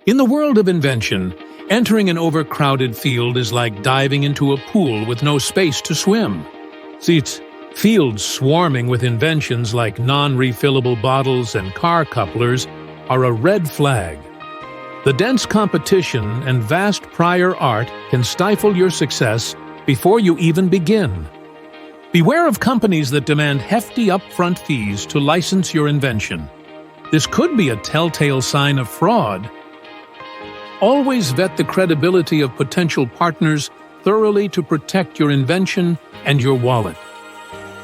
In the world of invention, entering an overcrowded field is like diving into a pool with no space to swim. See, it's fields swarming with inventions like non-refillable bottles and car couplers are a red flag. The dense competition and vast prior art can stifle your success before you even begin. Beware of companies that demand hefty upfront fees to license your invention. This could be a telltale sign of fraud. Always vet the credibility of potential partners thoroughly to protect your invention and your wallet.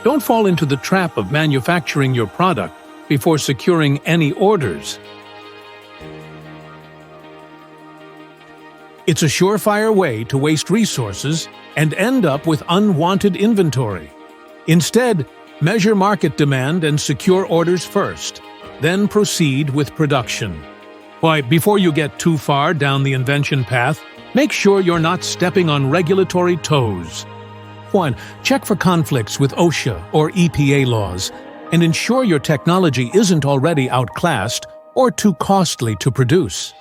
Don't fall into the trap of manufacturing your product before securing any orders. It's a surefire way to waste resources and end up with unwanted inventory. Instead, measure market demand and secure orders first, then proceed with production. Why, before you get too far down the invention path, make sure you're not stepping on regulatory toes. 1. Check for conflicts with OSHA or EPA laws, and ensure your technology isn't already outclassed or too costly to produce.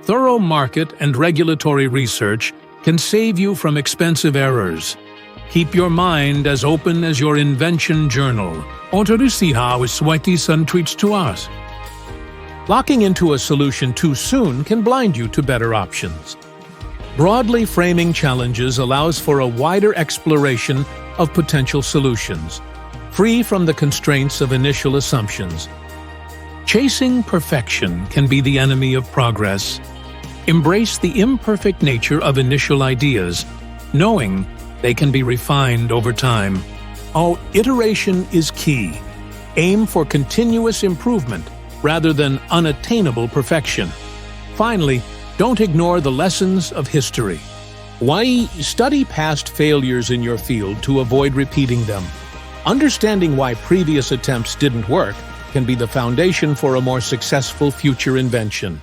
Thorough market and regulatory research can save you from expensive errors. Keep your mind as open as your invention journal. Locking into a solution too soon can blind you to better options. Broadly framing challenges allows for a wider exploration of potential solutions, free from the constraints of initial assumptions. Chasing perfection can be the enemy of progress. Embrace the imperfect nature of initial ideas, knowing they can be refined over time. Iteration is key. Aim for continuous improvement rather than unattainable perfection. Finally, don't ignore the lessons of history. Study past failures in your field to avoid repeating them. Understanding why previous attempts didn't work can be the foundation for a more successful future invention.